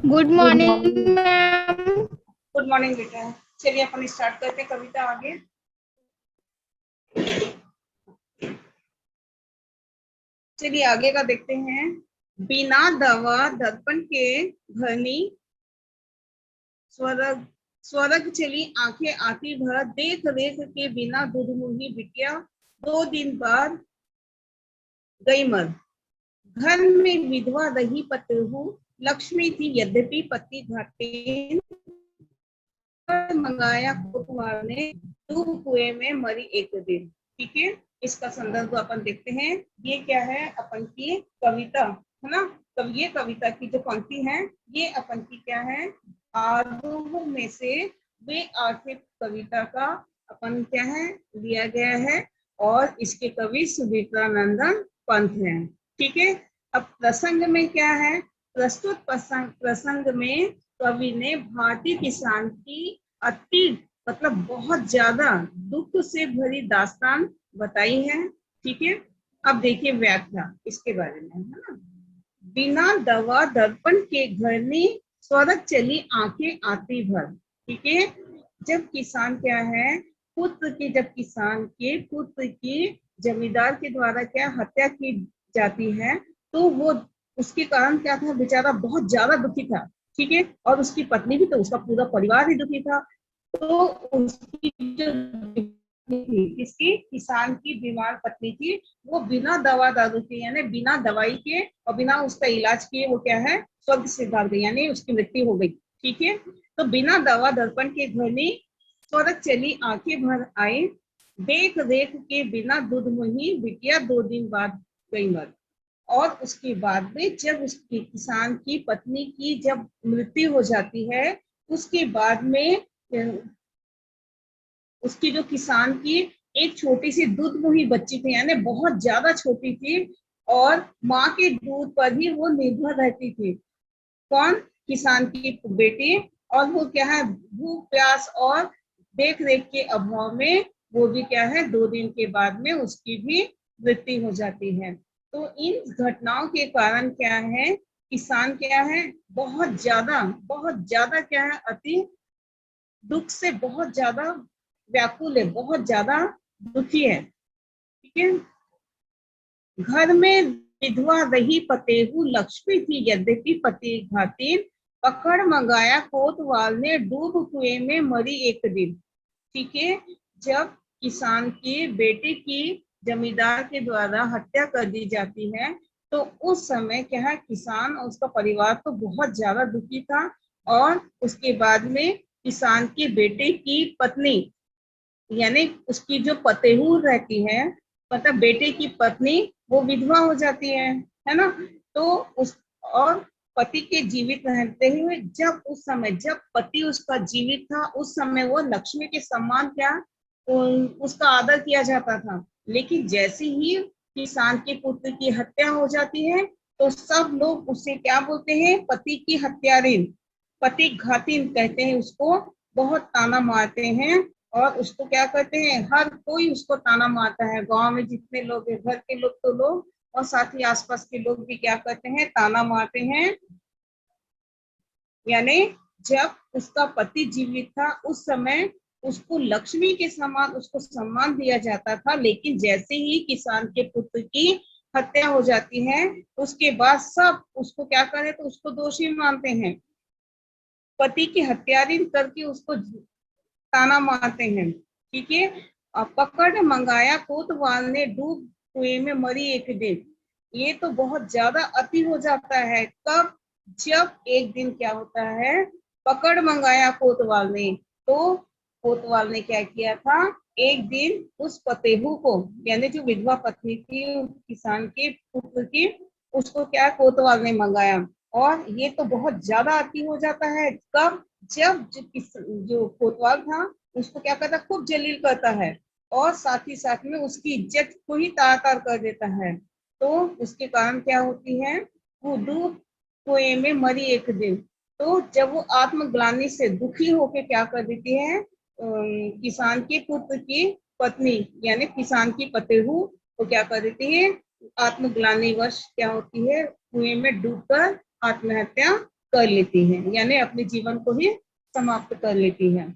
Good good morning morning. Ma'am. Good morning बेटा। चलिए अपन start करते हैं कविता आगे। चलिए आगे का देखते हैं। बिना दवा दर्पण के घनी स्वर्ग स्वर्ग चली आंखें आती भर देख रेख के बिना दूध मुही बिटिया 2 दिन बाद गई मर। घर में विधवा रही पतहू लक्ष्मी थी यद्यपि पति घाटे मंगाया कुटुंबार ने डूब कुएं में मरी एक दिन। ठीक है, इसका संदर्भ अपन देखते हैं। ये क्या है, अपन की कविता है ना। तब ये कविता की जो पंक्ति है ये अपन की क्या है, आरोह में से वे आर्थिक कविता का अपन क्या है लिया गया है। और इसके कवि सुमित्रानंदन पंत हैं। ठीक है, अब प्रसंग में क्या है, प्रस्तुत प्रसंग में कवि ने भारतीय किसान की अति मतलब बहुत ज्यादा दुख से भरी दास्तान बताई है। ठीक है, अब देखिए व्याख्या इसके बारे में, है ना। बिना दवा दर्पण के घर में स्वर्ग चली आंखें आती भर। ठीक है, जब किसान क्या है, पुत्र की जब किसान के पुत्र की जमींदार के द्वारा क्या हत्या की जाती है, तो वो उसके कारण क्या था, बेचारा बहुत ज्यादा दुखी था। ठीक है, और उसकी पत्नी भी, तो उसका पूरा परिवार ही दुखी था। तो उसकी जो इसकी किसान की बीमार पत्नी थी, वो बिना दवा दारू के यानी बिना दवाई के और बिना उसका इलाज किए वो क्या है स्वर्ग से भाग गई, यानी उसकी मृत्यु हो गई। ठीक है, तो बिना दवा दर्पण के घनी स्वर्ग चली आंखें भर आए देख रेख के बिना दूध मुही बिटिया 2 दिन बाद गई मर। और उसके बाद में जब उसकी किसान की पत्नी की जब मृत्यु हो जाती है, उसके बाद में उसकी जो किसान की एक छोटी सी दूध मुही बच्ची थी, यानी बहुत ज्यादा छोटी थी, और माँ के दूध पर ही वो निर्भर रहती थी। कौन, किसान की बेटी। और वो क्या है, भूख प्यास और देख रेख के अभाव में वो भी क्या है 2 दिन के बाद में उसकी भी मृत्यु हो जाती है। तो इन घटनाओं के कारण क्या है, किसान क्या है बहुत ज्यादा क्या है, अति दुख से बहुत ज्यादा व्याकुल है, बहुत ज्यादा दुखी है। ठीक है, घर में विधवा रही पतेहू लक्ष्मी थी यद्यपि पति घातीन पकड़ मंगाया कोतवाल ने डूब कुएं में मरी एक दिन। ठीक है, जब किसान के बेटे की जमींदार के द्वारा हत्या कर दी जाती है, तो उस समय क्या है, किसान और उसका परिवार तो बहुत ज्यादा दुखी था। और उसके बाद में किसान के बेटे की पत्नी यानी उसकी जो पतेहूर रहती है, मतलब बेटे की पत्नी, वो विधवा हो जाती है ना। तो उस और पति के जीवित रहते हुए, जब उस समय जब पति उसका जीवित था, उस समय वो लक्ष्मी के सम्मान क्या उसका आदर किया जाता था। लेकिन जैसे ही किसान के पुत्र की हत्या हो जाती है, तो सब लोग उसे क्या बोलते हैं, पति की हत्यारिन, पति घातिन कहते हैं उसको, बहुत ताना मारते हैं। और उसको क्या कहते हैं, हर कोई उसको ताना मारता है, गांव में जितने लोग हैं, घर के लोग तो लोग और साथ ही आसपास के लोग भी क्या कहते हैं, ताना मारते हैं। यानी जब उसका पति जीवित था, उस समय उसको लक्ष्मी के समान उसको सम्मान दिया जाता था। लेकिन जैसे ही किसान के पुत्र की हत्या हो जाती है, उसके बाद सब उसको क्या करे, तो उसको दोषी मानते हैं, पति की हत्यारिन करके उसको ताना मारते हैं। ठीक है, पकड़ मंगाया कोतवाल ने डूब कुएं में मरी एक दिन। ये तो बहुत ज्यादा अति हो जाता है। कब, जब एक दिन क्या होता है, पकड़ मंगाया कोतवाल ने, तो कोतवाल ने क्या किया था, एक दिन उस पतेहू को यानी जो विधवा पत्नी थी किसान के पुत्र की, उसको क्या कोतवाल ने मंगाया। और ये तो बहुत ज्यादा अति हो जाता है। कब, जब जो कोतवाल था उसको क्या करता, खूब जलील करता है, और साथ ही साथ में उसकी इज्जत को ही तार तार कर देता है। तो उसके कारण क्या होती है, वो डूब कुएं में मरी एक दिन। तो जब वो आत्मग्लानि से दुखी होके क्या कर देती है, किसान के पुत्र की पत्नी यानी किसान की पतेहू वो क्या कर देती है, आत्मग्लानि वश क्या होती है, कुएं में डूबकर आत्महत्या कर लेती है, यानी अपने जीवन को ही समाप्त कर लेती है।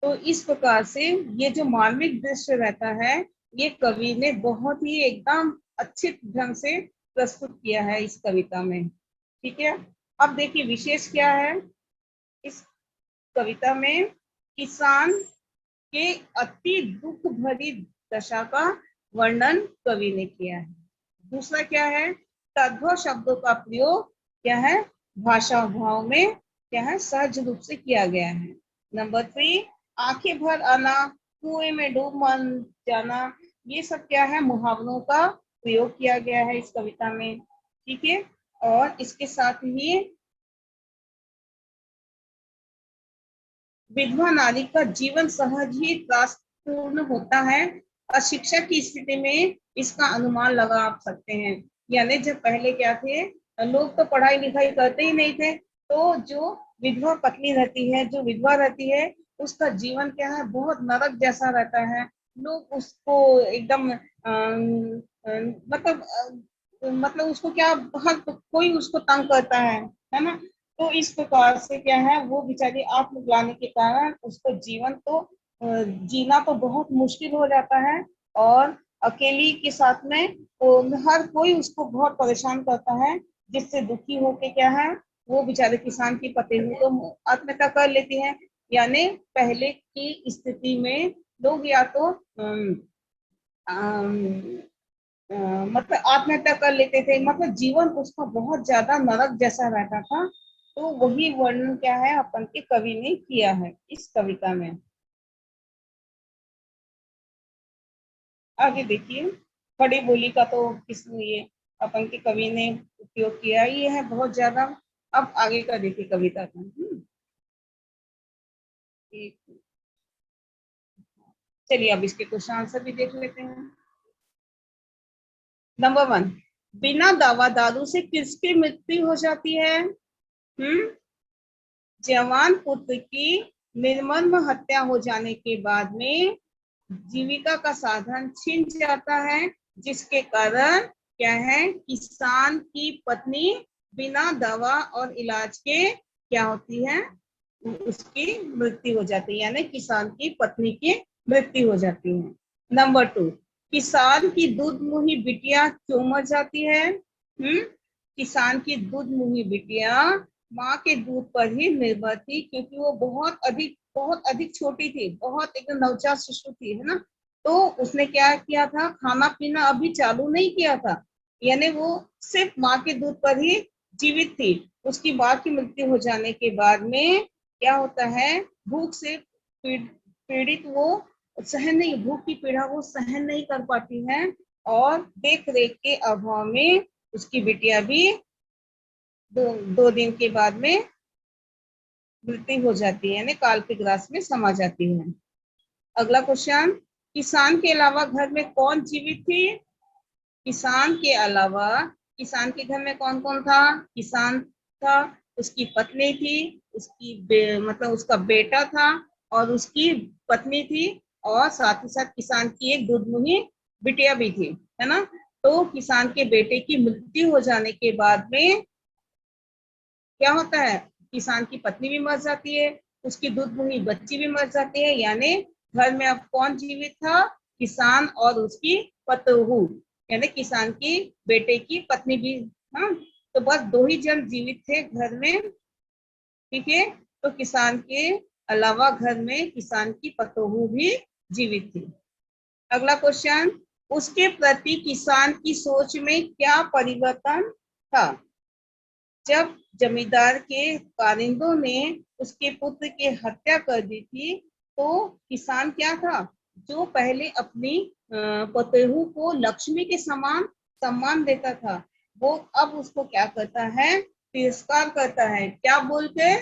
तो इस प्रकार से ये जो मार्मिक दृश्य रहता है, ये कवि ने बहुत ही एकदम अच्छे ढंग से प्रस्तुत किया है इस कविता में। ठीक है, अब देखिए विशेष क्या है इस कविता में। किसान के अति दुख भरी दशा का वर्णन कवि ने किया है। दूसरा क्या है, तद्भव शब्दों का प्रयोग क्या है, भाषा भाव में क्या है, सहज रूप से किया गया है। नंबर 3, आंखें भर आना, कुएं में डूब मर जाना, ये सब क्या है, मुहावरों का प्रयोग किया गया है इस कविता में। ठीक है, और इसके साथ ही विधवा नारी का जीवन सहज ही त्रासपूर्ण होता है। अशिक्षा की स्थिति में इसका अनुमान लगा आप सकते हैं। यानी जब पहले क्या थे, लोग तो पढ़ाई लिखाई करते ही नहीं थे, तो जो विधवा पत्नी रहती है, जो विधवा रहती है, उसका जीवन क्या है, बहुत नरक जैसा रहता है। लोग उसको एकदम मतलब उसको क्या, हर कोई उसको तंग करता है ना। तो इस प्रकार से क्या है, वो बेचारी आत्मग्लानि के कारण उसको जीवन तो जीना तो बहुत मुश्किल हो जाता है। और अकेली के साथ में हर कोई उसको बहुत परेशान करता है, जिससे दुखी होके क्या है, वो बेचारे किसान की पति हुई तो आत्महत्या कर लेती है। यानी पहले की स्थिति में लोग या तो अम, मतलब आत्महत्या कर लेते थे, मतलब जीवन उसका बहुत ज्यादा नरक जैसा रहता था। तो वही वर्णन क्या है, अपन के कवि ने किया है इस कविता में। आगे देखिए, खड़ी बोली का तो किस लिए अपन के कवि ने उपयोग किया ही है बहुत ज्यादा। अब आगे का देखिए कविता का। एक- चलिए अब इसके क्वेश्चन आंसर भी देख लेते हैं। नंबर 1, बिना दवा दारू से किसकी मृत्यु हो जाती है? जवान पुत्र की निर्मम हत्या हो जाने के बाद में जीविका का साधन छिन जाता है, जिसके कारण क्या है, किसान की पत्नी बिना दवा और इलाज के क्या होती है, उसकी मृत्यु हो जाती है, यानी किसान की पत्नी की मृत्यु हो जाती है। नंबर 2, किसान की दूध मुही बिटिया क्यों मर जाती है? किसान की दूध मुही बिटिया माँ के दूध पर ही निर्भर थी, क्योंकि वो बहुत अधिक छोटी थी, बहुत एकदम नवजात शिशु थी, है ना। तो उसने क्या किया था, खाना पीना अभी चालू नहीं किया था, यानी वो सिर्फ माँ के दूध पर ही जीवित थी। उसकी माँ की मृत्यु हो जाने के बाद में क्या होता है, भूख से पीड़ित वो सहन नहीं, भूख की पीड़ा वो सहन नहीं कर पाती है, और देख रेख के अभाव में उसकी बिटिया भी 2 दिन के बाद में मृत्यु हो जाती है, यानी काल के ग्रास में समा जाती है। अगला क्वेश्चन, किसान के अलावा घर में कौन जीवित थी? किसान के अलावा किसान के घर में कौन कौन था? किसान था, उसकी पत्नी थी, मतलब उसका बेटा था, और उसकी पत्नी थी, और साथ ही साथ किसान की एक दूधमुही बिटिया भी थी, है ना। तो किसान के बेटे की मृत्यु हो जाने के बाद में क्या होता है, किसान की पत्नी भी मर जाती है, उसकी दूधमुही बच्ची भी मर जाती है, यानी घर में अब कौन जीवित था? किसान और उसकी पतोहू, यानी किसान की बेटे की पत्नी भी। हाँ, तो बस 2 ही जन जीवित थे घर में। ठीक है, तो किसान के अलावा घर में किसान की पतोहू भी जीवित थी। अगला क्वेश्चन, उसके प्रति किसान की सोच में क्या परिवर्तन था? जब जमींदार के कारिंदों ने उसके पुत्र की हत्या कर दी थी, तो किसान क्या था, जो पहले अपनी पतोहू को लक्ष्मी के समान सम्मान देता था, वो अब उसको क्या करता है, तिरस्कार करता है। क्या बोल के?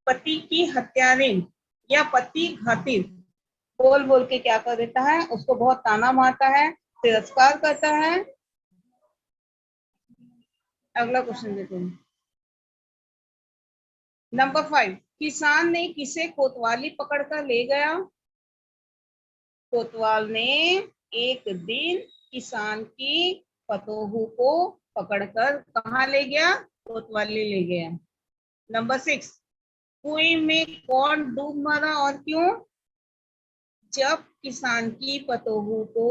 पति की हत्यारे या पति घाती बोल बोल के क्या कर देता है, उसको बहुत ताना मारता है, तिरस्कार करता है। अगला क्वेश्चन देते हैं। नंबर 5, किसान ने किसे कोतवाली पकड़कर ले गया? कोतवाल ने एक दिन किसान की पतोहू को पकड़कर कहाँ ले गया? कोतवाली ले गया। नंबर 6, कुएं में कौन डूब मरा और क्यों? जब किसान की पतोहू को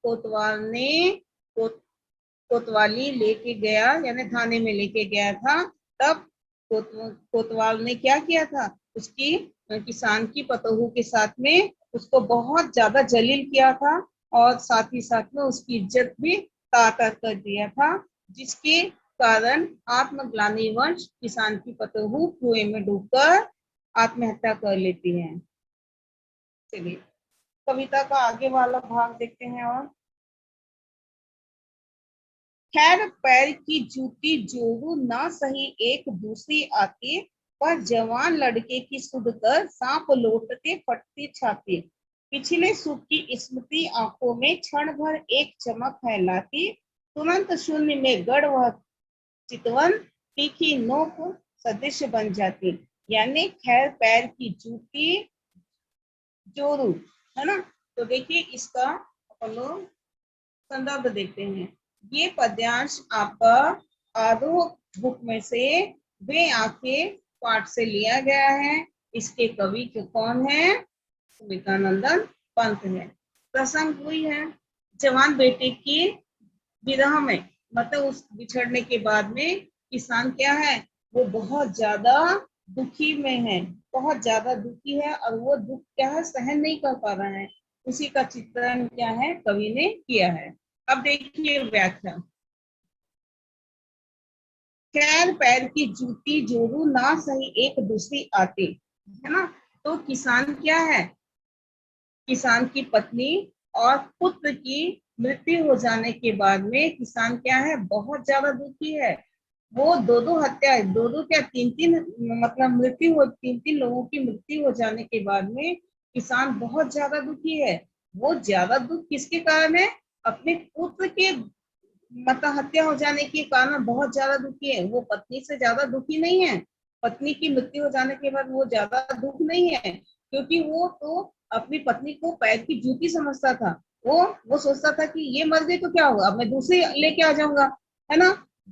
कोतवाल ने कोतवाली लेके गया, यानी थाने में लेके गया था, तब कोतवाल ने क्या किया था? उसकी किसान की पतोहू के साथ में उसको बहुत ज्यादा जलील किया था और साथ ही साथ में उसकी इज्जत भी तातर कर दिया था, जिसके कारण आत्मग्लानिवश किसान की पतोहू कुएं में डूबकर आत्महत्या कर लेती है। चलिए कविता का आगे वाला भाग देखते हैं। और खैर पैर की जूती जोरू ना सही एक दूसरी आती, पर जवान लड़के की सुध कर सांप लौटते फटती छाती। पिछले सुख की स्मृति आंखों में क्षण भर एक चमक फैलाती, तुरंत शून्य में गढ़ वह चितवन तीखी नोक सदृश बन जाती। यानी खैर पैर की जूती जोरू, है ना। तो देखिए इसका अपन लोग संदर्भ देखते हैं। ये पद्यांश आपका आरोह बुक में से वे आंखें पाठ से लिया गया है। इसके कवि कौन है? विवेकानंदन पंत है। प्रसंग हुई है जवान बेटे की विरह में, मतलब उस बिछड़ने के बाद में किसान क्या है, वो बहुत ज्यादा दुखी में है, बहुत ज्यादा दुखी है और वो दुख क्या है, सहन नहीं कर पा रहा है। उसी का चित्रण क्या है, कवि ने किया है। अब देखिए व्याख्या। खैर पैर की जूती जोड़ू ना सही एक दूसरी आते, है ना। तो किसान क्या है, किसान की पत्नी और पुत्र की मृत्यु हो जाने के बाद में किसान क्या है, बहुत ज्यादा दुखी है। वो दो हत्या, दो क्या तीन तीन, मतलब मृत्यु हो, तीन तीन लोगों की मृत्यु हो जाने के बाद में किसान बहुत ज्यादा दुखी है। वो ज्यादा दुख किसके कारण है? अपने पुत्र के मतलब हत्या हो जाने के कारण बहुत ज्यादा दुखी है। वो पत्नी से ज्यादा दुखी नहीं है। पत्नी की मृत्यु हो जाने के बाद वो ज्यादा दुख नहीं है, क्योंकि वो तो अपनी पत्नी को पैर की जूती समझता था। वो सोचता था कि ये मर गई तो क्या होगा, अब मैं दूसरी लेके आ जाऊंगा, है ना।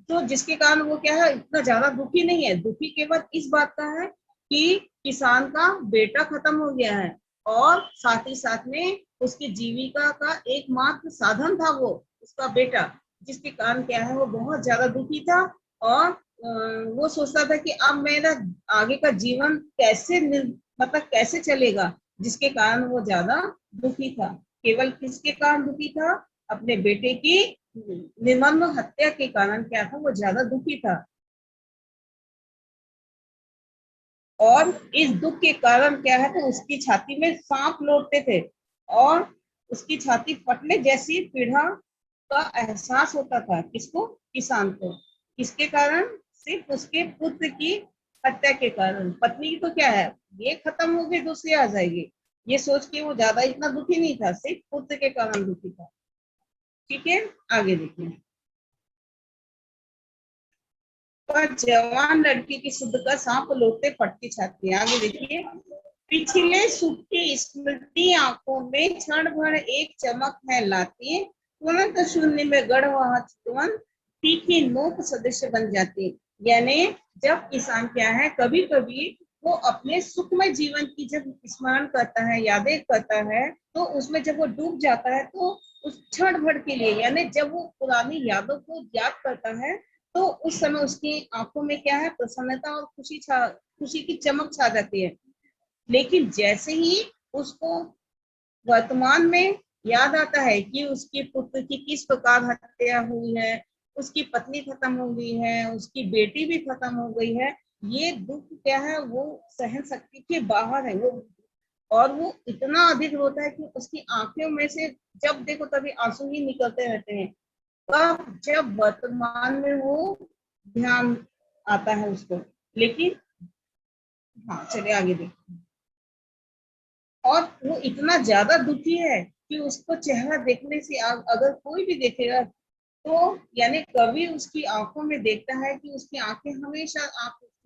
तो जिसके कारण वो क्या है, इतना ज्यादा दुखी नहीं है। दुखी केवल इस बात का है कि किसान का बेटा खत्म हो गया है और साथ ही साथ में उसकी जीविका का एकमात्र साधन था वो उसका बेटा, जिसके कारण क्या है वो बहुत ज्यादा दुखी था। और वो सोचता था कि अब मेरा आगे का जीवन कैसे मतलब कैसे चलेगा, जिसके कारण वो ज्यादा दुखी था। केवल किसके कारण दुखी था? अपने बेटे की निर्मम हत्या के कारण क्या था, वो ज्यादा दुखी था। और इस दुख के कारण क्या है, तो उसकी छाती में सांप लौटते थे और उसकी छाती फटने जैसी पीड़ा का एहसास होता था। किसको? किसान को। किसके कारण? सिर्फ उसके पुत्र की हत्या के कारण। पत्नी की तो क्या है, ये खत्म हो गई दूसरी आ जाएगी, ये सोच के वो ज्यादा इतना दुखी नहीं था, सिर्फ पुत्र के कारण दुखी था। ठीक है, आगे देखिए। पर जवान लड़की की शुद्ध का सांप लौटते फटती छाती। आगे देखिए। पिछले सुख की स्मृति आंखों में क्षण भर एक चमक है लाती, तुरंत शून्य में गढ़ वह चितवन तीखी नोक सदृश बन जाती। यानी जब किसान क्या है, कभी कभी वो अपने सुखमय जीवन की जब स्मरण करता है, यादें करता है, तो उसमें जब वो डूब जाता है, तो उस क्षण भर के लिए, यानी जब वो पुरानी यादों को याद करता है, तो उस समय उसकी आंखों में क्या है, प्रसन्नता और खुशी की चमक छा जाती है। लेकिन जैसे ही उसको वर्तमान में याद आता है कि उसके पुत्र की किस प्रकार हत्या हुई है, उसकी पत्नी खत्म हो गई है, उसकी बेटी भी खत्म हो गई है, ये दुख क्या है, वो सहन शक्ति के बाहर है वो। और वो इतना अधिक रोता है कि उसकी आंखों में से जब देखो तभी आंसू ही निकलते रहते हैं। तब जब वर्तमान में वो ध्यान आता है उसको। लेकिन हाँ, चलिए आगे देखते हैं। और वो इतना ज्यादा दुखी है कि उसको चेहरा देखने से अगर कोई भी देखेगा, तो यानी कवि उसकी आंखों में देखता है कि उसकी आंखें हमेशा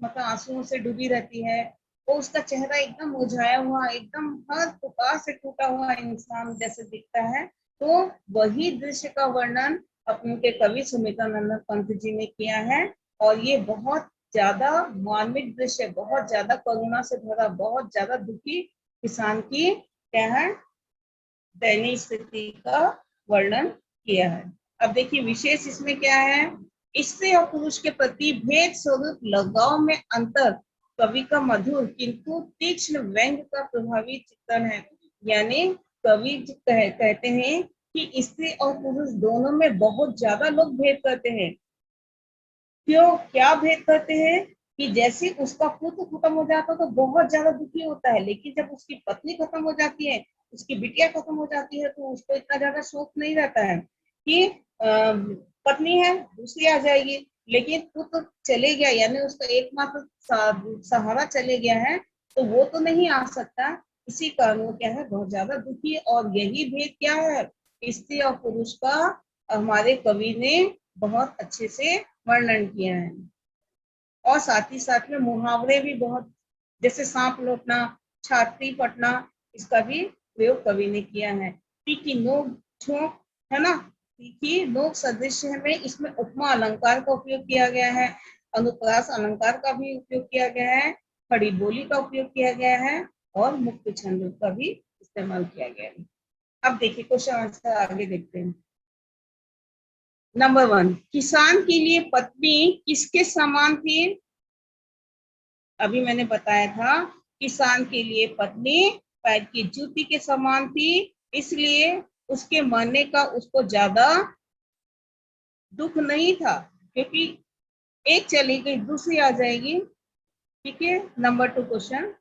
मतलब आंसुओं से डूबी रहती है। वो उसका चेहरा एकदम मुरझाया हुआ, एकदम हर प्रकार से टूटा हुआ इंसान जैसे दिखता है। तो वही दृश्य का वर्णन अपने कवि सुमित्रानंद पंत जी ने किया है। और ये बहुत ज्यादा मार्मिक दृश्य, बहुत ज्यादा करुणा से भरा, बहुत ज्यादा दुखी किसान की क्या है, दयनीय स्थिति का वर्णन किया है। अब देखिए विशेष इसमें क्या है, स्त्री और पुरुष के प्रति भेद स्वरूप लगाव में अंतर कवि का मधुर किंतु तीक्ष्ण व्यंग का प्रभावी चित्रण है। यानी कवि कहते हैं कि स्त्री और पुरुष दोनों में बहुत ज्यादा लोग भेद करते हैं। क्यों, क्या भेद करते हैं कि जैसे उसका पुत्र खत्म हो जाता है तो बहुत ज्यादा दुखी होता है, लेकिन जब उसकी पत्नी खत्म हो जाती है, उसकी बिटिया खत्म हो जाती है, तो उसको इतना ज्यादा शोक नहीं रहता है कि पत्नी है दूसरी आ जाएगी, लेकिन पुत्र चले गया यानी उसका एकमात्र सहारा चले गया है, तो वो तो नहीं आ सकता। इसी कारण वो क्या है, बहुत ज्यादा दुखी। और यही भेद क्या है, स्त्री और पुरुष का हमारे कवि ने बहुत अच्छे से वर्णन किया है। और साथ ही साथ में मुहावरे भी बहुत, जैसे सांप लौटना, छाती फटना, इसका भी प्रयोग कवि ने किया है। तीखी नोक झोंक, है ना, तीखी नोक सदृश्य में इसमें उपमा अलंकार का उपयोग किया गया है, अनुप्रास अलंकार का भी उपयोग किया गया है, खड़ी बोली का उपयोग किया गया है, और मुक्त छंद का भी इस्तेमाल किया गया है। अब देखिए क्वेश्चन आंसर आगे देखते हैं। नंबर 1, किसान के लिए पत्नी किसके समान थी? अभी मैंने बताया था, किसान के लिए पत्नी पैर की जूती के समान थी, इसलिए उसके मरने का उसको ज्यादा दुख नहीं था, क्योंकि एक चली गई दूसरी आ जाएगी। ठीक है। नंबर 2 क्वेश्चन,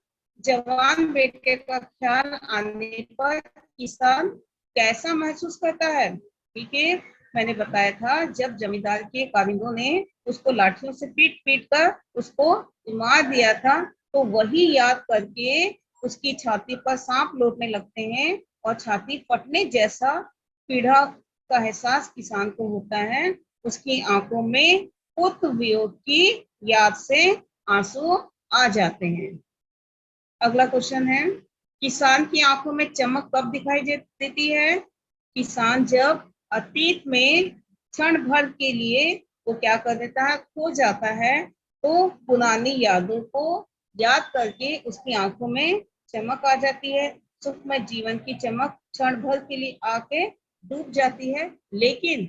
जवान बेटे का ख्याल आने पर किसान कैसा महसूस करता है? ठीक है, मैंने बताया था जब जमींदार के कारिंदों ने उसको लाठियों से पीट पीट कर उसको मार दिया था, तो वही याद करके उसकी छाती पर सांप लौटने लगते हैं और छाती फटने जैसा पीड़ा का एहसास किसान को होता है। उसकी आंखों में पुत्र वियोग की याद से आंसू आ जाते हैं। अगला क्वेश्चन है, किसान की आंखों में चमक कब दिखाई देती है? किसान जब अतीत में क्षण भर के लिए वो क्या कर देता है, खो जाता है, तो पुरानी यादों को याद करके उसकी आंखों में चमक आ जाती है। सुखमय जीवन की चमक क्षण भर के लिए आके डूब जाती है, लेकिन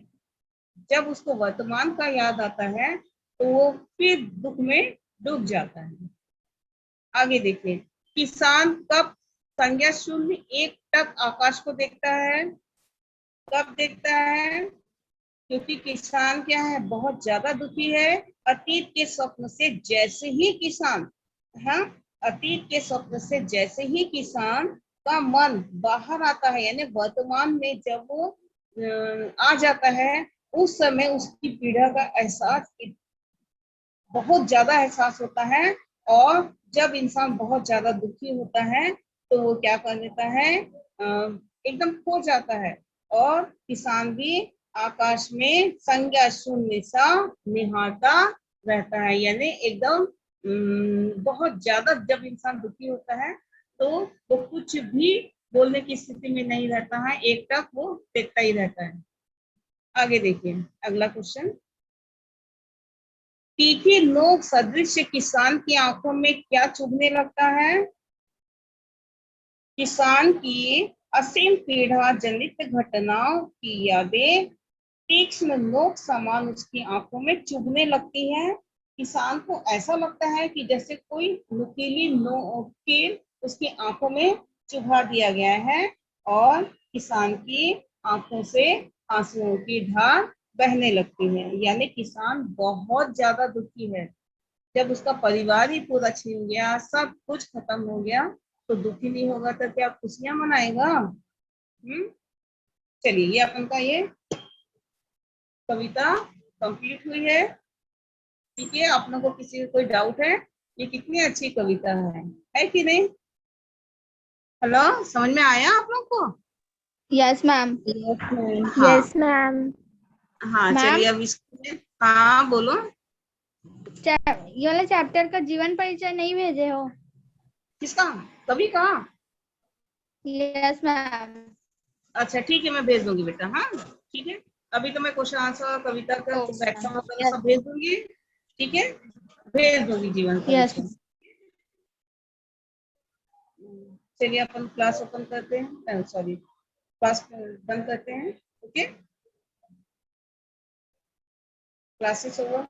जब उसको वर्तमान का याद आता है तो वो फिर दुख में डूब जाता है। आगे देखिए, किसान कब संज्ञा शून्य एक टक आकाश को देखता है? कब देखता है? क्योंकि किसान क्या है, बहुत ज्यादा दुखी है। अतीत के स्वप्न से जैसे ही किसान, हाँ, अतीत के स्वप्न से जैसे ही किसान का मन बाहर आता है, यानी वर्तमान में जब वो आ जाता है, उस समय उसकी पीड़ा का एहसास, बहुत ज्यादा एहसास होता है। और जब इंसान बहुत ज्यादा दुखी होता है तो वो क्या कर लेता है, एकदम खो जाता है। और किसान भी आकाश में संज्ञा शून्य सा निहारता रहता है, यानी एकदम बहुत ज्यादा जब इंसान दुखी होता है तो वो कुछ भी बोलने की स्थिति में नहीं रहता है, एकटक वो देखता ही रहता है। आगे देखिए अगला क्वेश्चन, तीखी नोक सदृश किसान की आंखों में क्या चुभने लगता है? किसान की असीम पीड़ा जनित घटनाओं की यादें तीक्ष्ण नोक समान उसकी आंखों में चुभने लगती है। किसान को ऐसा लगता है कि जैसे कोई नुकीली नोकील उसकी आंखों में चुभा दिया गया है, और किसान की आंखों से आंसुओं की धार बहने लगती है। यानी किसान बहुत ज्यादा दुखी है। जब उसका परिवार ही पूरा छीन गया, सब कुछ खत्म हो गया, तो दुखी नहीं होगा तो क्या खुशियां मनाएगा? चलिए ये अपन का ये कविता कंप्लीट हुई है। ठीक है, आप लोगों को किसी को कोई डाउट है? ये कितनी अच्छी कविता है कि नहीं? हेलो, समझ में आया आप लोग को? Yes ma'am. हाँ यस मैम। हाँ, मैम, चलिए अब इसको, हाँ बोलो। ये वाला चैप्टर का जीवन परिचय नहीं भेजे हो? किसका? कवि का? Yes ma'am. अच्छा ठीक है, मैं भेज दूंगी बेटा। हाँ ठीक है, अभी तो मैं क्वेश्चन आंसर कविता का ओके मैम। व्याख्या वगैरह यस सब भेज दूंगी। ठीक है, भेज दूंगी जीवन यस। परिचय। चलिए अपन क्लास ओपन करते हैं, सॉरी क्लास बंद करते हैं। Okay, classes over.